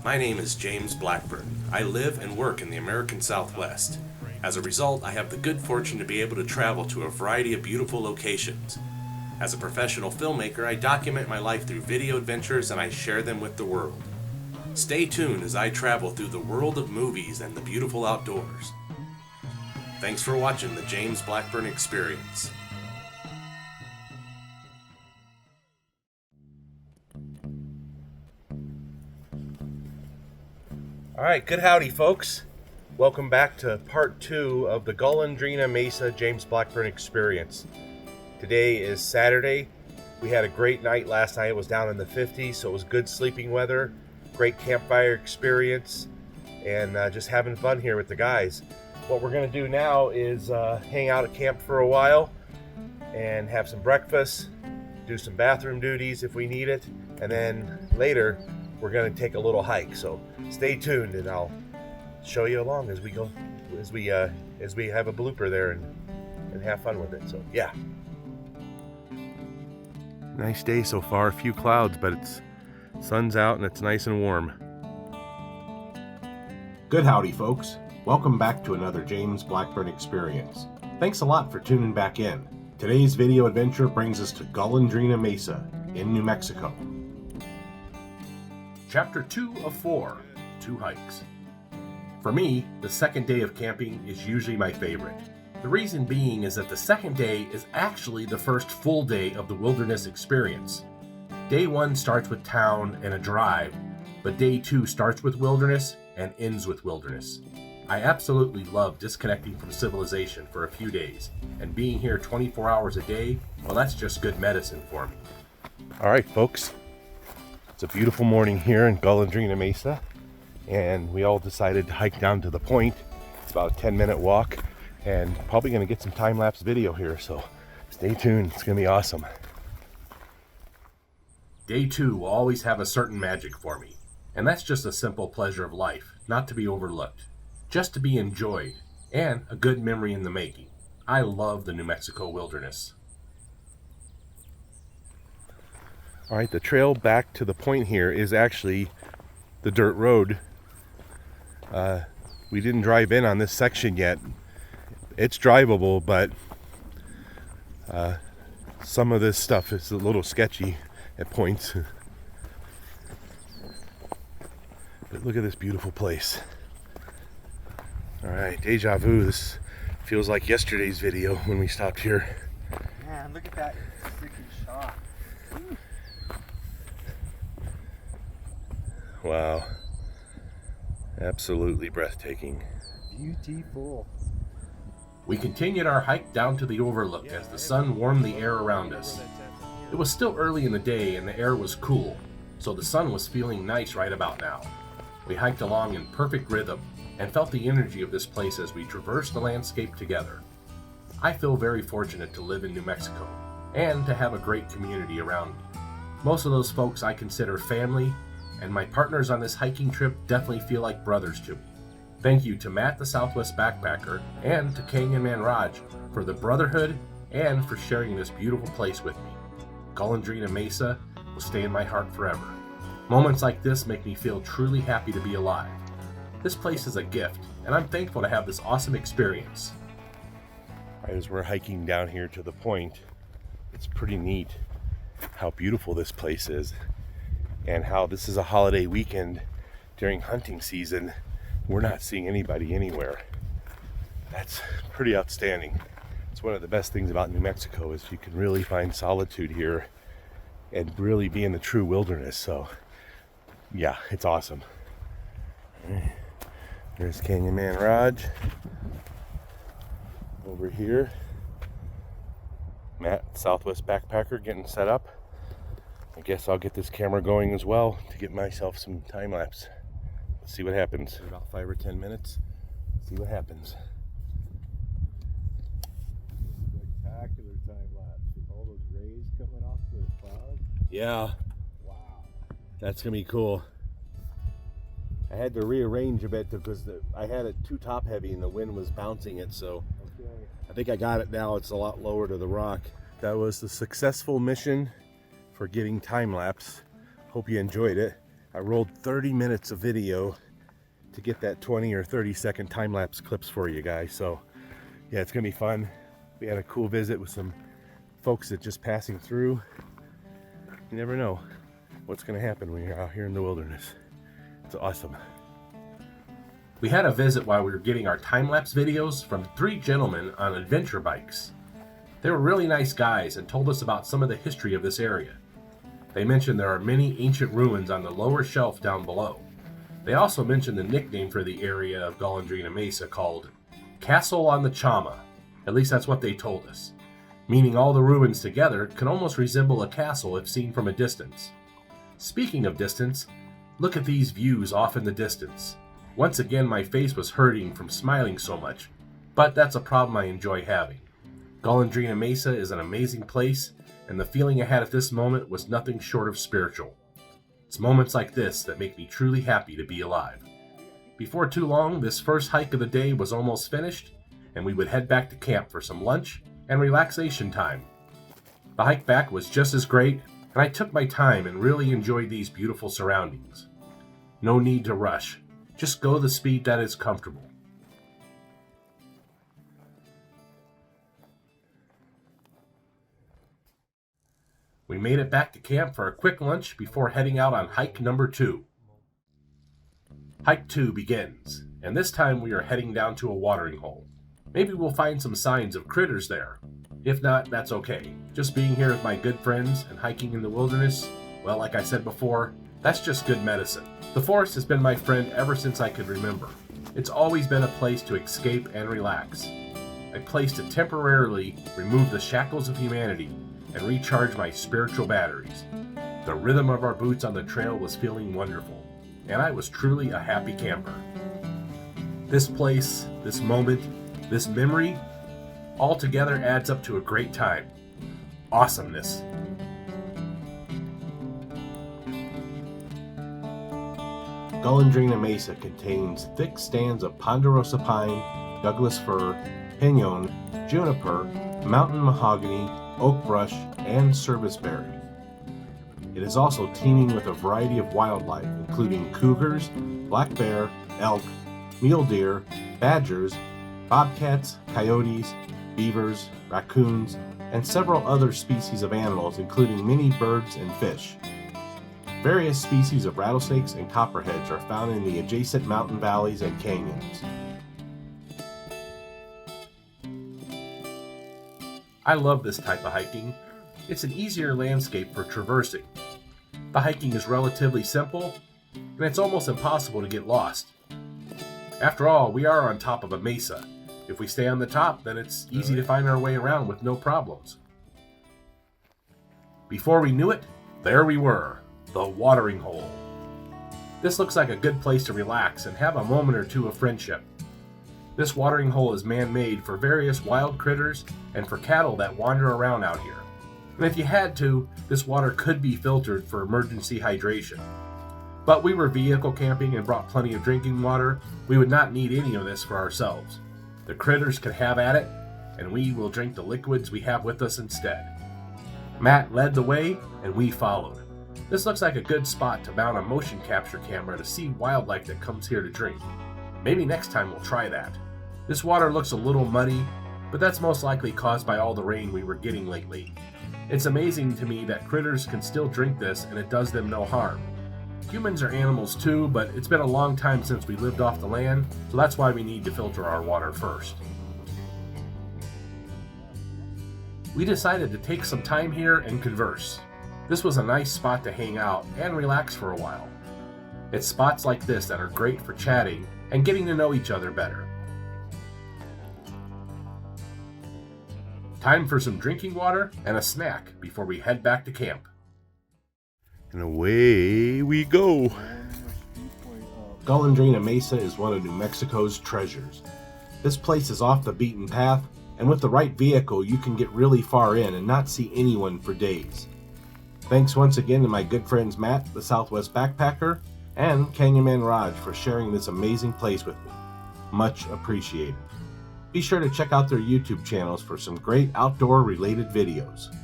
My name is James Blackburn. I live and work in the American Southwest. As a result, I have the good fortune to be able to travel to a variety of beautiful locations. As a professional filmmaker, I document my life through video adventures and I share them with the world. Stay tuned as I travel through the world of movies and the beautiful outdoors. Thanks for watching the James Blackburn Experience. Alright, good howdy folks. Welcome back to part 2 of the Golondrina Mesa James Blackburn Experience. Today is Saturday. We had a great night last night. It was down in the 50s, so it was good sleeping weather, great campfire experience, and just having fun here with the guys. What we're going to do now is hang out at camp for a while and have some breakfast, do some bathroom duties if we need it, and then later we're going to take a little hike. So stay tuned and I'll show you along as we go, as we have a blooper there and have fun with it. So yeah. Nice day so far, a few clouds, but it's sun's out and it's nice and warm. Good howdy folks. Welcome back to another James Blackburn Experience. Thanks a lot for tuning back in. Today's video adventure brings us to Golondrina Mesa in New Mexico. Chapter 2 of 4, 2 hikes. For me, the second day of camping is usually my favorite. The reason being is that the second day is actually the first full day of the wilderness experience. Day 1 starts with town and a drive, but day 2 starts with wilderness and ends with wilderness. I absolutely love disconnecting from civilization for a few days, and being here 24 hours a day, well, that's just good medicine for me. All right, folks. It's a beautiful morning here in Golondrina Mesa, and we all decided to hike down to the point. It's about a 10-minute walk, and probably going to get some time-lapse video here, so stay tuned. It's going to be awesome. Day 2 will always have a certain magic for me, and that's just a simple pleasure of life, not to be overlooked, just to be enjoyed, and a good memory in the making. I love the New Mexico wilderness. All right, the trail back to the point here is actually the dirt road. We didn't drive in on this section yet. It's drivable, but some of this stuff is a little sketchy at points. But look at this beautiful place. All right, deja vu. This feels like yesterday's video when we stopped here. Man, look at that freaking shot. Wow. Absolutely breathtaking. Beautiful. We continued our hike down to the overlook as the sun warmed the air around us. It was still early in the day and the air was cool, so the sun was feeling nice right about now. We hiked along in perfect rhythm and felt the energy of this place as we traversed the landscape together. I feel very fortunate to live in New Mexico and to have a great community around me. Most of those folks I consider family, and my partners on this hiking trip definitely feel like brothers to me. Thank you to Matt the Southwest Backpacker and to Canyon Man Raj for the brotherhood and for sharing this beautiful place with me. Golondrina Mesa will stay in my heart forever. Moments like this make me feel truly happy to be alive. This place is a gift, and I'm thankful to have this awesome experience. As we're hiking down here to the point, it's pretty neat how beautiful this place is, and how this is a holiday weekend during hunting season. We're not seeing anybody anywhere. That's pretty outstanding. It's one of the best things about New Mexico is you can really find solitude here and really be in the true wilderness. So yeah, it's awesome. There's Canyon Man Raj over here. Matt, Southwest Backpacker, getting set up. I guess I'll get this camera going as well to get myself some time lapse. Let's see what happens. About 5 or 10 minutes. See what happens. Spectacular time lapse with all those rays coming off the clouds. Yeah. Wow. That's gonna be cool. I had to rearrange a bit because I had it too top heavy and the wind was bouncing it, so Okay. I think I got it now. It's a lot lower to the rock. That was the successful mission for getting time lapse. Hope you enjoyed it. I rolled 30 minutes of video to get that 20 or 30-second time-lapse clips for you guys. So yeah, it's gonna be fun. We had a cool visit with some folks that just passing through. You never know what's gonna happen when you're out here in the wilderness. It's awesome. We had a visit while we were getting our time-lapse videos from 3 gentlemen on adventure bikes. They were really nice guys and told us about some of the history of this area. They mentioned there are many ancient ruins on the lower shelf down below. They also mentioned the nickname for the area of Golondrina Mesa called Castle on the Chama. At least that's what they told us, meaning all the ruins together could almost resemble a castle if seen from a distance. Speaking of distance, look at these views off in the distance. Once again, my face was hurting from smiling so much, but that's a problem I enjoy having. Golondrina Mesa is an amazing place, and the feeling I had at this moment was nothing short of spiritual. It's moments like this that make me truly happy to be alive. Before too long, this first hike of the day was almost finished, and we would head back to camp for some lunch and relaxation time. The hike back was just as great, and I took my time and really enjoyed these beautiful surroundings. No need to rush, just go the speed that is comfortable. We made it back to camp for a quick lunch before heading out on hike number 2. Hike 2 begins, and this time we are heading down to a watering hole. Maybe we'll find some signs of critters there. If not, that's okay. Just being here with my good friends and hiking in the wilderness, well, like I said before, that's just good medicine. The forest has been my friend ever since I could remember. It's always been a place to escape and relax. A place to temporarily remove the shackles of humanity and recharge my spiritual batteries. The rhythm of our boots on the trail was feeling wonderful, and I was truly a happy camper. This place, this moment, this memory, all together adds up to a great time. Awesomeness. Golondrina Mesa contains thick stands of ponderosa pine, Douglas fir, pinon, juniper, mountain mahogany, oak brush, and serviceberry. It is also teeming with a variety of wildlife, including cougars, black bear, elk, mule deer, badgers, bobcats, coyotes, beavers, raccoons, and several other species of animals, including many birds and fish. Various species of rattlesnakes and copperheads are found in the adjacent mountain valleys and canyons. I love this type of hiking. It's an easier landscape for traversing. The hiking is relatively simple, and it's almost impossible to get lost. After all, we are on top of a mesa. If we stay on the top, then it's easy to find our way around with no problems. Before we knew it, there we were, the watering hole. This looks like a good place to relax and have a moment or two of friendship. This watering hole is man-made for various wild critters and for cattle that wander around out here. And if you had to, this water could be filtered for emergency hydration. But we were vehicle camping and brought plenty of drinking water. We would not need any of this for ourselves. The critters can have at it, and we will drink the liquids we have with us instead. Matt led the way, and we followed. This looks like a good spot to mount a motion capture camera to see wildlife that comes here to drink. Maybe next time we'll try that. This water looks a little muddy, but that's most likely caused by all the rain we were getting lately. It's amazing to me that critters can still drink this and it does them no harm. Humans are animals too, but it's been a long time since we lived off the land, so that's why we need to filter our water first. We decided to take some time here and converse. This was a nice spot to hang out and relax for a while. It's spots like this that are great for chatting and getting to know each other better. Time for some drinking water and a snack before we head back to camp. And away we go. Golondrina Mesa is one of New Mexico's treasures. This place is off the beaten path, and with the right vehicle you can get really far in and not see anyone for days. Thanks once again to my good friends Matt, the Southwest Backpacker, and Canyonman Raj for sharing this amazing place with me. Much appreciated. Be sure to check out their YouTube channels for some great outdoor related videos.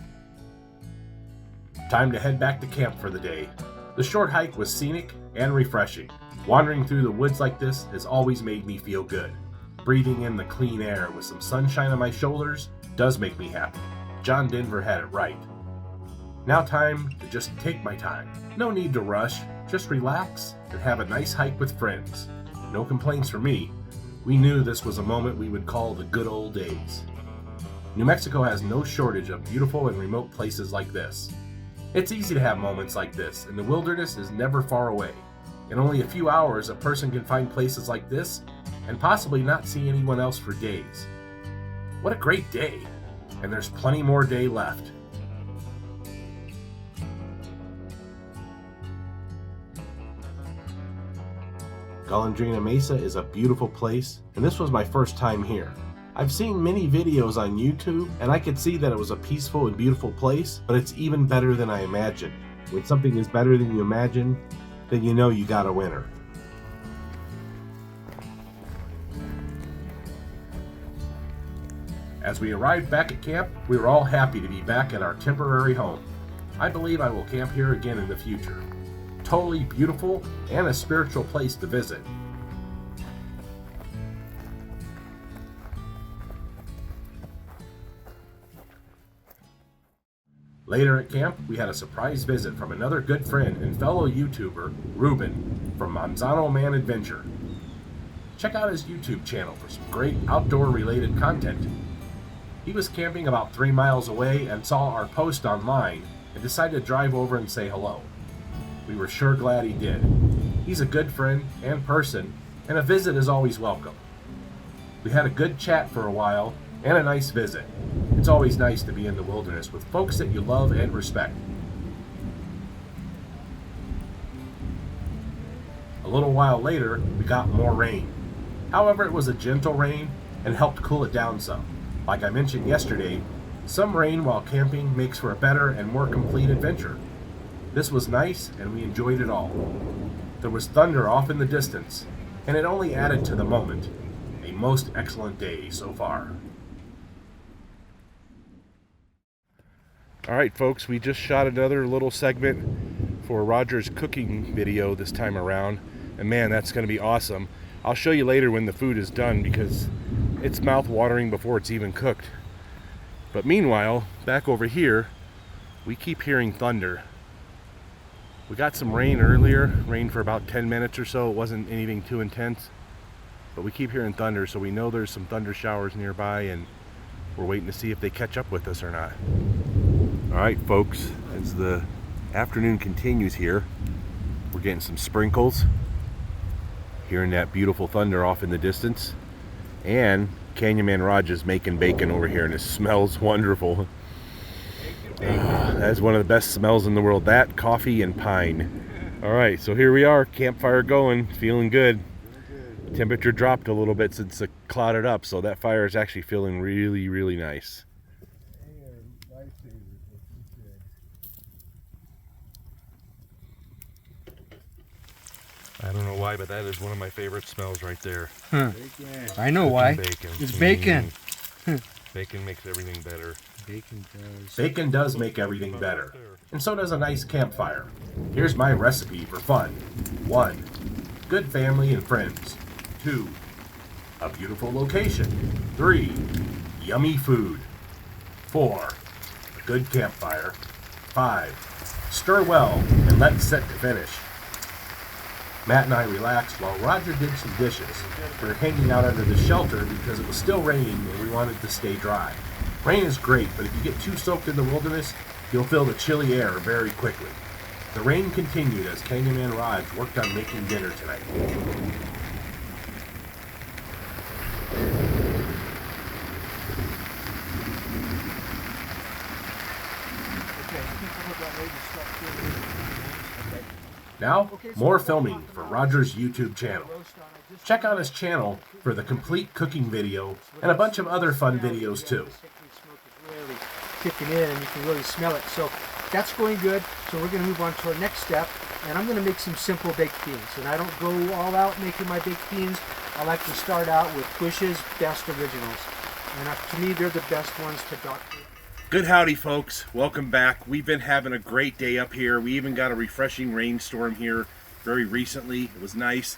Time to head back to camp for the day. The short hike was scenic and refreshing. Wandering through the woods like this has always made me feel good. Breathing in the clean air with some sunshine on my shoulders does make me happy. John Denver had it right. Now time to just take my time. No need to rush, just relax and have a nice hike with friends. No complaints from me. We knew this was a moment we would call the good old days. New Mexico has no shortage of beautiful and remote places like this. It's easy to have moments like this, and the wilderness is never far away. In only a few hours, a person can find places like this and possibly not see anyone else for days. What a great day! And there's plenty more day left. Golondrina Mesa is a beautiful place, and this was my first time here. I've seen many videos on YouTube, and I could see that it was a peaceful and beautiful place, but it's even better than I imagined. When something is better than you imagine, then you know you got a winner. As we arrived back at camp, we were all happy to be back at our temporary home. I believe I will camp here again in the future. Totally beautiful and a spiritual place to visit. Later at camp, we had a surprise visit from another good friend and fellow YouTuber, Ruben, from Manzano Man Adventure. Check out his YouTube channel for some great outdoor-related content. He was camping about 3 miles away and saw our post online and decided to drive over and say hello. We were sure glad he did. He's a good friend and person, and a visit is always welcome. We had a good chat for a while and a nice visit. It's always nice to be in the wilderness with folks that you love and respect. A little while later, we got more rain. However, it was a gentle rain and helped cool it down some. Like I mentioned yesterday, some rain while camping makes for a better and more complete adventure. This was nice and we enjoyed it all. There was thunder off in the distance, and it only added to the moment. A most excellent day so far. Alright folks, we just shot another little segment for Roger's cooking video this time around, and man, that's going to be awesome. I'll show you later when the food is done because it's mouth-watering before it's even cooked. But meanwhile, back over here, we keep hearing thunder. We got some rain earlier, rain for about 10 minutes or so. It wasn't anything too intense, but we keep hearing thunder, so we know there's some thunder showers nearby, and we're waiting to see if they catch up with us or not. Alright folks, as the afternoon continues here, we're getting some sprinkles, hearing that beautiful thunder off in the distance, and Canyon Man Raj is making bacon over here, and it smells wonderful. That's one of the best smells in the world. That, coffee, and pine. Alright, so here we are, campfire going, feeling good. Temperature dropped a little bit since it clouded up, so that fire is actually feeling really, really nice. I don't know why, but that is one of my favorite smells right there. Huh. I know why. Bacon. It's bacon. Bacon makes everything better. Bacon does make everything better, and so does a nice campfire. Here's my recipe for fun. 1. Good family and friends. 2. A beautiful location. 3. Yummy food. 4. A good campfire. 5. Stir well and let it set to finish. Matt and I relaxed while Roger did some dishes. We were hanging out under the shelter because it was still raining and we wanted to stay dry. Rain is great, but if you get too soaked in the wilderness, you'll feel the chilly air very quickly. The rain continued as Canyon Man Raj worked on making dinner tonight. Now, more filming for Roger's YouTube channel. Check out his channel for the complete cooking video and a bunch of other fun videos too. Kicking in and you can really smell it. So that's going good. So we're going to move on to our next step, and I'm going to make some simple baked beans. And I don't go all out making my baked beans. I like to start out with Bush's Best Originals. And to me, they're the best ones to dock. Good howdy, folks. Welcome back. We've been having a great day up here. We even got a refreshing rainstorm here very recently. It was nice.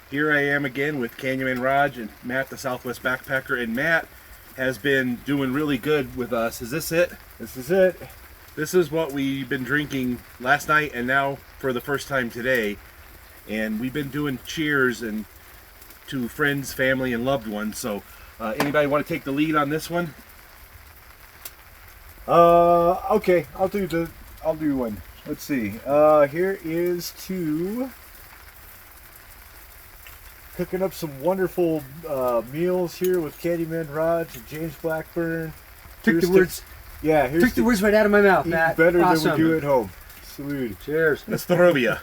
Here I am again with Canyonman Raj and Matt, the Southwest Backpacker. And Matt has been doing really good with us. Is this it? This is it. This is what we've been drinking last night and now for the first time today. And we've been doing cheers and to friends, family, and loved ones. So anybody want to take the lead on this one? Okay, I'll do one. Let's see. Here is to cooking up some wonderful meals here with Candyman Raj and James Blackburn. Took the words right out of my mouth, Matt. Better Awesome. than we do at home. Salute. Cheers. That's the Robia.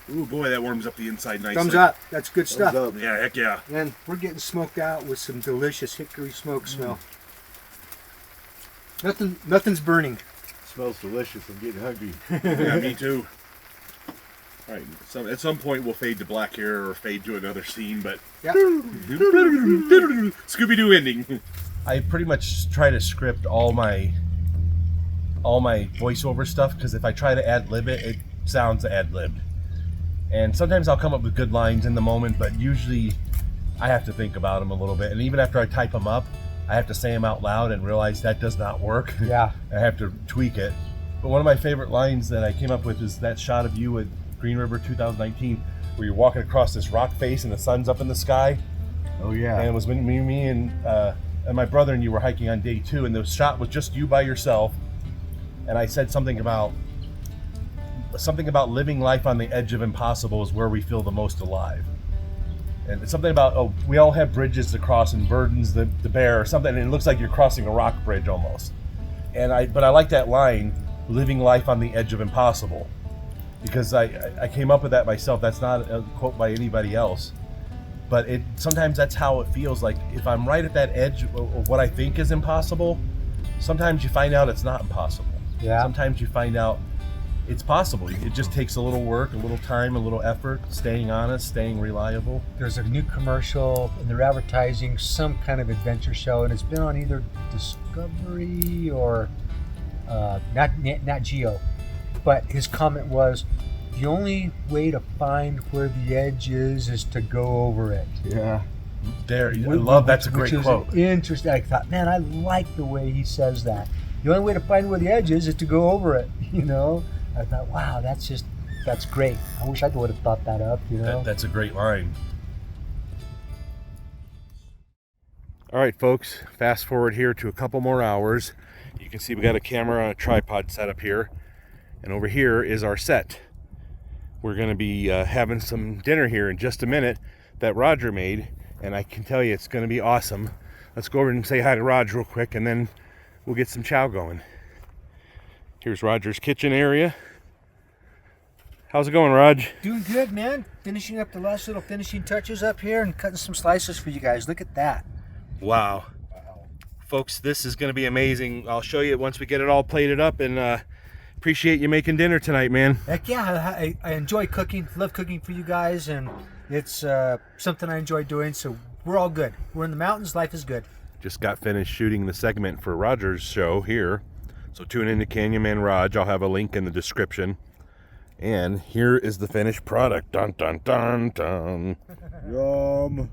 Ooh, boy, that warms up the inside nicely. Thumbs up. That's good stuff. Thumbs up. Yeah, heck yeah. And we're getting smoked out with some delicious hickory smoke smell. Nothing's burning. Smells delicious. I'm getting hungry. Yeah, me too. All right, so at some point we'll fade to black here or fade to another scene, but Yeah. Scooby-Doo ending. I pretty much try to script all my voiceover stuff, because if I try to ad-lib it, it sounds ad-libbed. And sometimes I'll come up with good lines in the moment, but usually I have to think about them a little bit. And even after I type them up, I have to say them out loud and realize that does not work. Yeah. I have to tweak it. But one of my favorite lines that I came up with is that shot of you at Green River 2019, where you're walking across this rock face and the sun's up in the sky. Oh yeah. And it was when me and my brother and you were hiking on day 2, and the shot was just you by yourself. And I said something about living life on the edge of impossible is where we feel the most alive. And it's something about, we all have bridges to cross, and burden's the bear or something, and it looks like you're crossing a rock bridge almost. But I like that line, living life on the edge of impossible, because I came up with that myself. That's not a quote by anybody else, but sometimes that's how it feels. Like if I'm right at that edge of what I think is impossible, sometimes you find out it's not impossible. Yeah. Sometimes you find out it's possible. It just takes a little work, a little time, a little effort, staying honest, staying reliable. There's a new commercial, and they're advertising some kind of adventure show, and it's been on either Discovery or not Geo. But his comment was, the only way to find where the edge is to go over it. Yeah. I love that's a great quote. Interesting. I thought, man, I like the way he says that. The only way to find where the edge is to go over it, you know? I thought, wow, that's great. I wish I would have thought that up, you know? That's a great line. All right, folks, fast forward here to a couple more hours. You can see we got a camera on a tripod set up here, and over here is our set. We're going to be having some dinner here in just a minute that Roger made, and I can tell you it's going to be awesome. Let's go over and say hi to Roger real quick, and then we'll get some chow going. Here's Roger's kitchen area. How's it going, Raj? Doing good, man. Finishing up the last little finishing touches up here and cutting some slices for you guys. Look at that. Wow. Folks, this is going to be amazing. I'll show you once we get it all plated up, and appreciate you making dinner tonight, man. Heck yeah, I enjoy cooking. Love cooking for you guys, and it's something I enjoy doing, so we're all good. We're in the mountains. Life is good. Just got finished shooting the segment for Roger's show here. So tune in to Canyonman Raj. I'll have a link in the description. And here is the finished product. Dun, dun, dun, dun. Yum.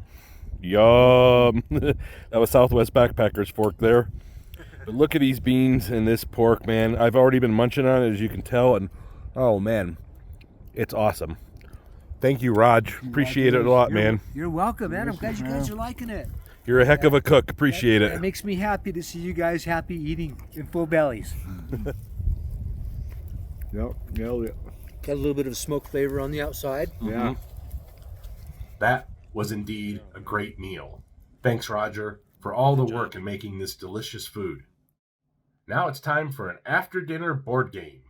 Yum. That was Southwest Backpacker's fork there. But look at these beans and this pork, man. I've already been munching on it, as you can tell. And, oh, man, it's awesome. Thank you, Raj. Appreciate it a lot, man. You're welcome, man. I'm glad you guys are liking it. You're a heck of a cook. Appreciate It it. makes me happy to see you guys happy eating in full bellies. Yep. Nailed it. Got a little bit of smoke flavor on the outside. Yeah. That was indeed a great meal. Thanks, Roger, for all the work in making this delicious food. Now it's time for an after-dinner board game,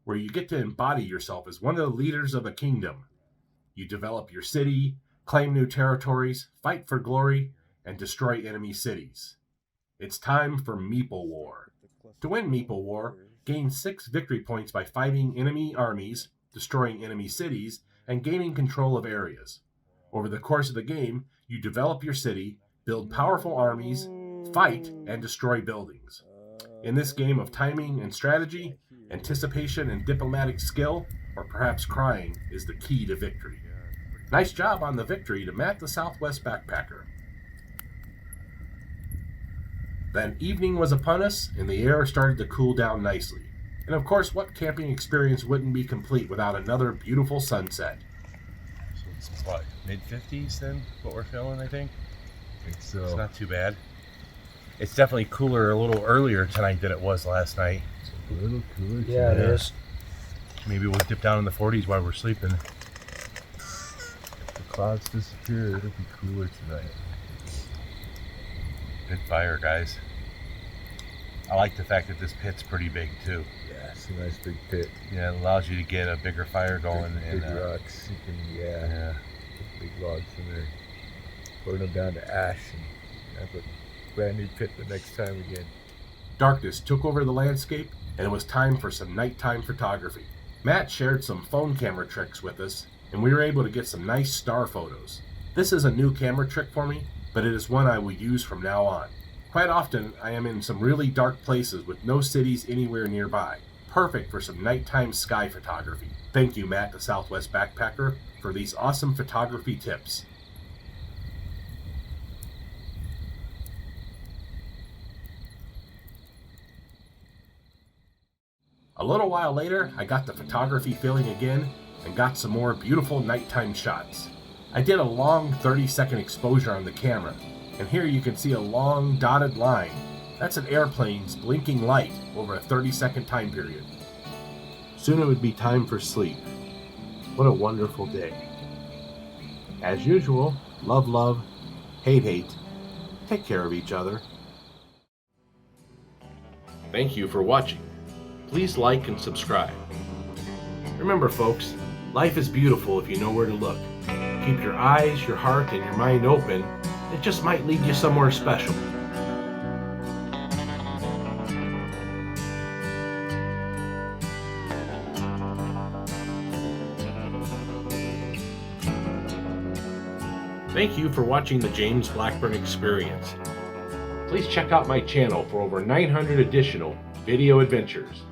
where you get to embody yourself as one of the leaders of a kingdom. You develop your city, claim new territories, fight for glory, and destroy enemy cities. It's time for Meeple War. To win Meeple War, gain 6 victory points by fighting enemy armies, destroying enemy cities, and gaining control of areas. Over the course of the game, you develop your city, build powerful armies, fight, and destroy buildings. In this game of timing and strategy, anticipation and diplomatic skill, or perhaps crying, is the key to victory. Nice job on the victory to Matt the Southwest Backpacker. Then evening was upon us, and the air started to cool down nicely. And of course, what camping experience wouldn't be complete without another beautiful sunset? So it's what, mid-50s then, what we're feeling, I think? It's It's not too bad. It's definitely cooler a little earlier tonight than it was last night. a little cooler. Yeah, it is. Maybe we'll dip down in the 40s while we're sleeping. If the clouds disappear, it'll be cooler tonight. Good fire, guys. I like the fact that this pit's pretty big too. Yeah, it's a nice big pit. Yeah, it allows you to get a bigger fire going. Big rocks. You can, yeah. put big logs in there. Burn them down to ash and have a brand new pit the next time again. Darkness took over the landscape, and it was time for some nighttime photography. Matt shared some phone camera tricks with us, and we were able to get some nice star photos. This is a new camera trick for me, but it is one I will use from now on. Quite often, I am in some really dark places with no cities anywhere nearby. Perfect for some nighttime sky photography. Thank you, Matt the Southwest Backpacker, for these awesome photography tips. A little while later, I got the photography feeling again and got some more beautiful nighttime shots. I did a long 30-second exposure on the camera, and here you can see a long dotted line. That's an airplane's blinking light over a 30-second time period. Soon it would be time for sleep. What a wonderful day. As usual, love, love, hate, hate. Take care of each other. Thank you for watching. Please like and subscribe. Remember, folks, life is beautiful if you know where to look. Keep your eyes, your heart, and your mind open. It just might lead you somewhere special. Thank you for watching the James Blackburn Experience. Please check out my channel for over 900 additional video adventures.